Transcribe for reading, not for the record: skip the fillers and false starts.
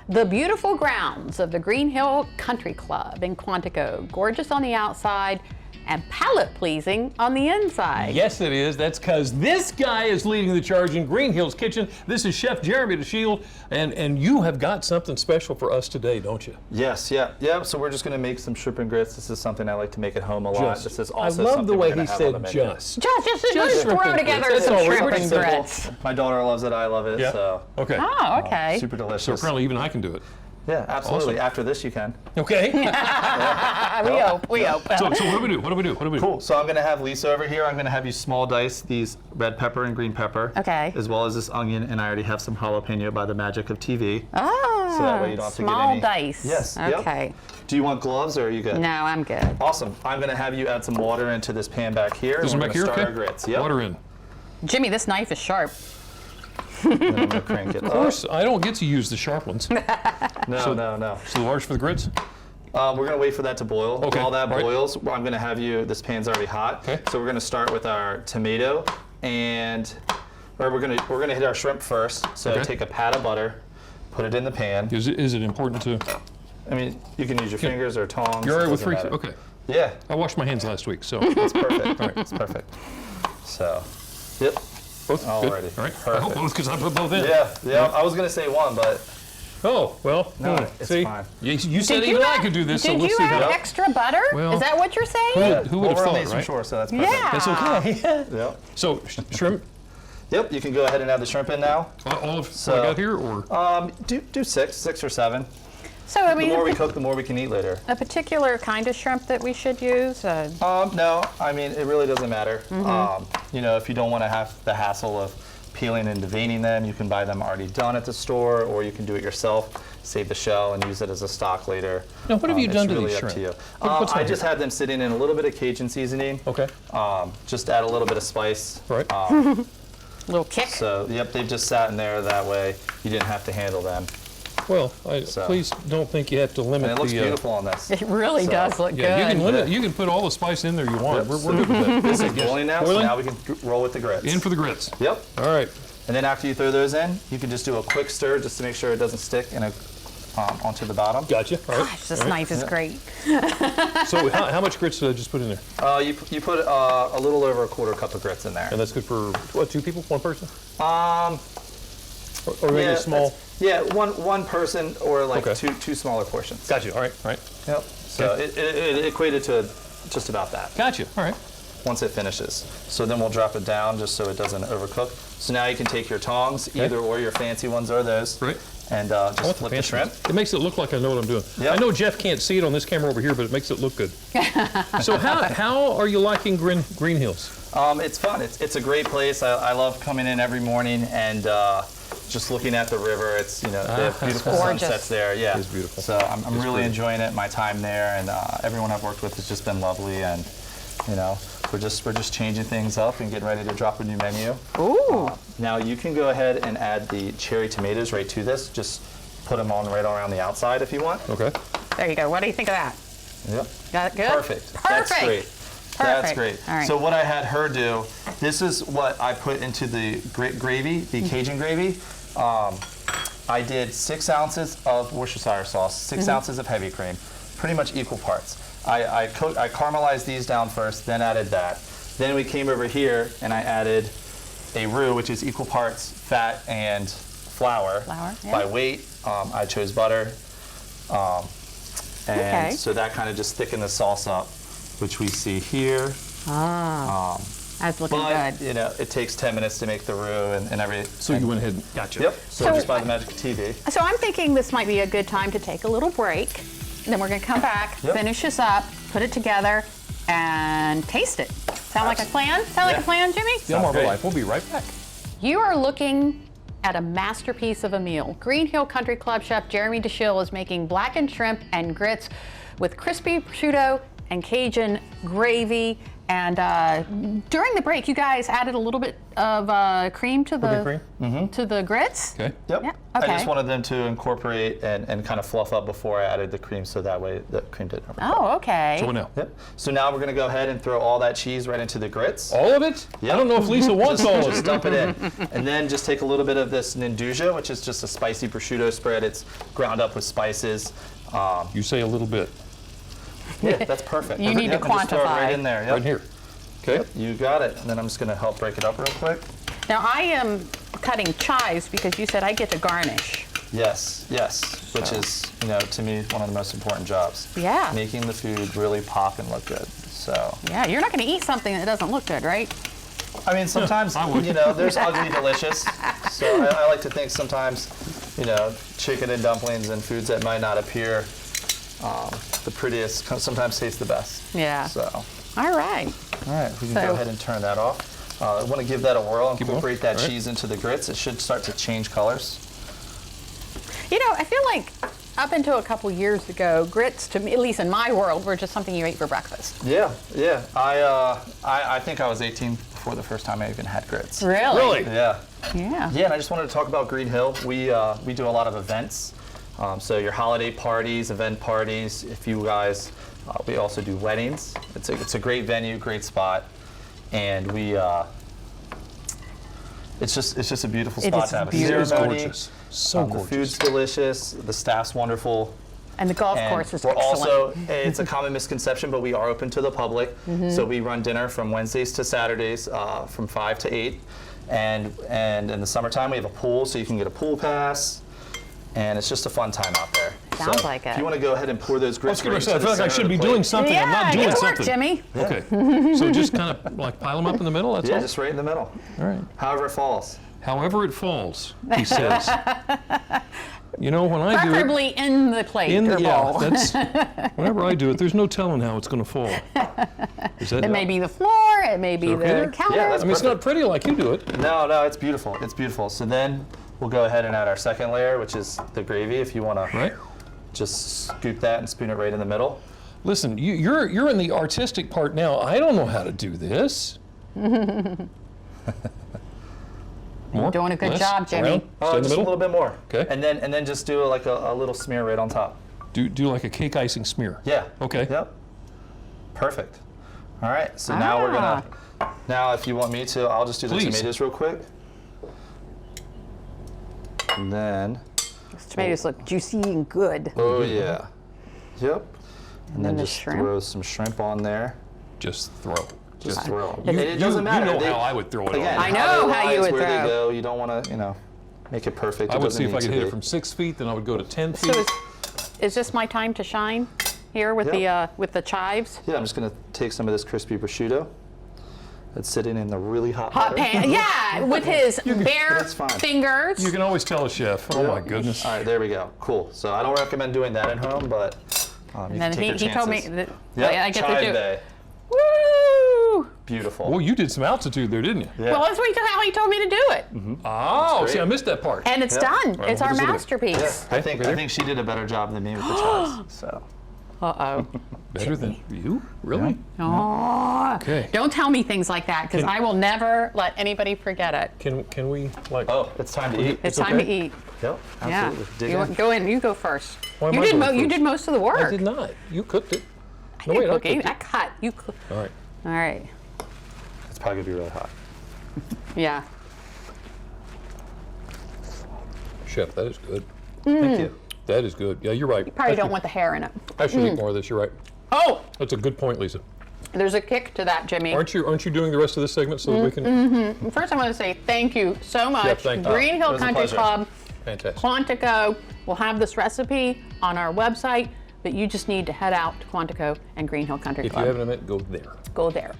The beautiful grounds of the Green Hill Country Club in Quantico. Gorgeous on the outside and palate-pleasing on the inside. Yes, it is. That's because this guy is leading the charge in Green Hill's kitchen. This is Chef Jeremy Dashiell, and you have got something special for us today, don't you? Yes, yeah. So we're just going to make some shrimp and grits. This is something I like to make at home a lot. This is also I love something the way we're he gonna have on the said menu. Just shrimp throw and together grits. some That's all. shrimp Pretty and simple. grits. My daughter loves it. I love it. Yeah. So Okay. Oh, okay. super delicious. So apparently even I can do it. Yeah, absolutely. Awesome. After this, you can. Okay. We hope. So what do we do? What do we do? Cool. So I'm going to have Lisa over here. I'm going to have you small dice these red pepper and green pepper. Okay. As well as this onion, and I already have some jalapeno by the magic of TV. Ah, So that way you don't have to get small any. dice. Yes. Okay. Yep. Do you want gloves or are you good? No, I'm good. Awesome. I'm going to have you add some water into this pan back here. This and one we're back here, gonna start okay? our grits. Yep. Water in. Jimmy, this knife is sharp. And then I'm going to crank it Of course, I don't get to use the sharp ones. No. So the large for the grits? We're going to wait for that to boil. Okay. While that All right. boils, I'm going to have you, this pan's already hot. Okay. So we're going to start with our tomato or we're going to hit our shrimp first. So Okay. take a pat of butter, put it in the pan. Is it important to? I mean, you can use your fingers or tongs. You're all right with doesn't free? matter. Okay. Yeah, I washed my hands last week, so. that's perfect. All right, it's perfect. So, yep. Both? Alrighty. Good. All right. I Perfect. hope both, because I put both in. Yeah. I was going to say one, but Oh, well. No, it's see, fine. You said even I could do this, so Did let's you see add how. extra butter? Well, Is that what you're saying? Who would have we're thought, on these from right? shore, so that's perfect. Yeah. That's okay. Yep. So, shrimp, Yep, you can go ahead and add the shrimp in now. all of what I got here, or? Do six or seven. So, I The mean, more we cook, the more we can eat later. a particular kind of shrimp that we should use? No, I mean, it really doesn't matter. Mm-hmm. If you don't want to have the hassle of peeling and deveining them, you can buy them already done at the store, or you can do it yourself, save the shell, and use it as a stock later. Now, what have you done to really these up shrimp? to you. What's I on just here? had them sitting in a little bit of Cajun seasoning. Okay. Just add a little bit of spice. Right. Little kick? So, yep, they've just sat in there that way. You didn't have to handle them. Well, So- please don't think you have to limit And it looks the. beautiful on this. It really So, does look Yeah, you good. can limit. You can put all the spice in there you want. Yep. We're good with that. This is boiling now, so Boiling? now we can roll with the grits. In for the grits. Yep. All right. And then after you throw those in, you can just do a quick stir just to make sure it doesn't stick onto the bottom. Gotcha. All right. Gosh, this All right. knife is great. So how much grits did I just put in there? You put a little over a quarter cup of grits in there. And that's good for what? 2 people? 1 person? Um, Or maybe a small. Yeah, one person or like Okay. two smaller portions. Gotcha. All right. All right. Yep. So Okay. it equated to just about that Gotcha. All right. once it finishes. So then we'll drop it down just so it doesn't overcook. So now you can take your tongs, either or your fancy ones or those, Right. and I want just flip the fancy shrimp. ones. It makes it look like I know what I'm doing. Yep. I know Jeff can't see it on this camera over here, but it makes it look good. So how are you liking Green Hills? It's fun. It's a great place. I love coming in every morning and just looking at the river. It's they have beautiful Gorgeous. sunsets there. Yeah, It's beautiful. So I'm really pretty. enjoying it. My time there, and everyone I've worked with has just been lovely. And we're just changing things up and getting ready to drop a new menu. Ooh. Now you can go ahead and add the cherry tomatoes right to this. Just put them on right around the outside if you want. Okay. There you go. What do you think of that? Yep. Got it good? Perfect. That's great. That's great. All right. So what I had her do, this is what I put into the gravy, the Cajun gravy. I did 6 ounces of Worcestershire sauce, 6 ounces of heavy cream, pretty much equal parts. I caramelized these down first, then added that. Then we came over here and I added a roux, which is equal parts fat and flour. Flour, yeah. By weight, I chose butter. And Okay. so that kind of just thickened the sauce up, which we see here. That's looking But, good. it takes 10 minutes to make the roux and everything. So you went ahead and gotcha. Yep, so So- just by the magic of TV. So I'm thinking this might be a good time to take a little break. Then we're going to come back, Yep. finish this up, put it together, and taste it. Sound like a plan? Sound like a Yeah. plan, Jimmy? Del Mar great. Life. We'll be right back. You are looking at a masterpiece of a meal. Green Hill Country Club chef Jeremy Dashiell is making blackened shrimp and grits with crispy prosciutto and Cajun gravy And during the break, you guys added a little bit of cream to the grits. Okay. Yep. Yeah, okay. I just wanted them to incorporate and kind of fluff up before I added the cream, so that way the cream didn't overcoat. Oh, okay. So what now? Yep. So now we're going to go ahead and throw all that cheese right into the grits. All of it? Yep. I don't know if Lisa wants all of Just it. dump it in. And then just take a little bit of this Ninduja, which is just a spicy prosciutto spread. It's ground up with spices. You say a little bit. Yeah, that's perfect. You need to and just throw it quantify. right in there. Yep. Right here. Okay. Yep, you got it. And then I'm just going to help break it up real quick. Now I am cutting chives because you said I get to garnish. Yes, yes. Which is, you know, to me, one of the most important jobs. Yeah. Making the food really pop and look good. So. Yeah, you're not going to eat something that doesn't look good, right? I mean, sometimes, you know, there's ugly delicious. So I like to think sometimes, you know, chicken and dumplings and foods that might not appear the prettiest sometimes taste the best. Yeah. So, All right. we can go ahead and turn that off. I want to give that a whirl and incorporate that All right. cheese into the grits. It should start to change colors. You know, I feel like up until a couple years ago, grits, to me, at least in my world, were just something you ate for breakfast. Yeah, yeah. I think I was 18 before the first time I even had grits. Really? Yeah. Yeah. Yeah, and I just wanted to talk about Green Hill. We do a lot of events. So your holiday parties, event parties. If you guys, we also do weddings. It's a great venue, great spot, and we. It's just a beautiful spot to have a beautiful. ceremony. It's gorgeous. So gorgeous. The food's delicious. The staff's wonderful. And the golf And course is we're excellent. also, it's a common misconception, but we are open to the public. So we run dinner from Wednesdays to Saturdays from 5 to 8. And in the summertime, we have a pool, so you can get a pool pass. And it's just a fun time out there. Sounds like it. If you want to go ahead and pour those grits I right was into gonna say, I feel like I the center should of be the plate. doing something. I'm not doing get to work, something. Jimmy. Okay. So just kind of like pile them up in the middle, that's Yeah, all? just right in the middle. All right. However it falls. However it falls, he says. You know, when I do it, Preferably in the plate or bowl. that's, whenever I do it, there's no telling how it's going to fall. Is that, It may be the floor, it may be okay the there? counter. Yeah, that's I mean, it's not pretty like you do it. No, it's beautiful. It's beautiful. So then we'll go ahead and add our second layer, which is the gravy. If you want to Right? just scoop that and spoon it right in the middle. Listen, you're in the artistic part now. I don't know how to do this. More? Doing a good Less? job, Jimmy. Around? Stay in the Just a middle? little bit more. Okay. And then just do like a little smear right on top. Do like a cake icing smear. Yeah. Okay. Yep. Perfect. All right. So now we're gonna. Now, if you want me to, I'll just do the Please. tomatoes real quick. And then. Those tomatoes look juicy and good. Oh yeah. Yep. And then the just shrimp. throw some shrimp on there. Just throw. Just throw them. You- And it doesn't matter. You know They- how I would throw it Again, on. I know how you they rise, would where throw. they go. You don't want to, make it perfect. I It would doesn't see if I need could to hit it be. from 6 feet, then I would go to 10 So feet. is this my time to shine here with the chives? Yeah, I'm just gonna take some of this crispy prosciutto that's sitting in the really hot Hot butter. pan, yeah, with his bare That's fine. fingers. You can always tell a chef. Oh my goodness. All right, there we go. Cool. So I don't recommend doing that at home, but you And can then take your he told me chances. that Yep, I get to chive do it. bay. Woo! Beautiful. Well, you did some altitude there, didn't you? Yeah. Well, that's how he told me to do it. Oh, great. see, I missed that part. And it's Yep. done. Right, It's we'll our just look at it. masterpiece. I Okay, think right I there. think she did a better job than me with the chives. So Uh-oh. Better than you? Really? Oh. Okay. Don't tell me things like that, because I will never let anybody forget it. Can we like? oh, it's time to eat. It's time to okay. eat. Yep, Yeah. absolutely. Dig You in. go in. You go first. Why am You I did. going You first? did most of the work. I did not. You cooked it. I No, didn't wait, I cook it. cooked I it. cut. You cook. All right. All right. It's probably gonna be really hot. Yeah. Chef, that is good. Thank you. That is good. Yeah, you're right. Probably don't want the hair in it. I should eat more of this. You're right. Oh, That's a good point, Lisa. there's a kick to that, Jimmy. Aren't you doing the rest of this segment so that we can? First, I want to say thank you so much. thank you. Green It Hill was a Country pleasure. Club, Fantastic. Quantico. We'll have this recipe on our website, but you just need to head out to Quantico and Green Hill Country If you Club. haven't met, go there. Go there.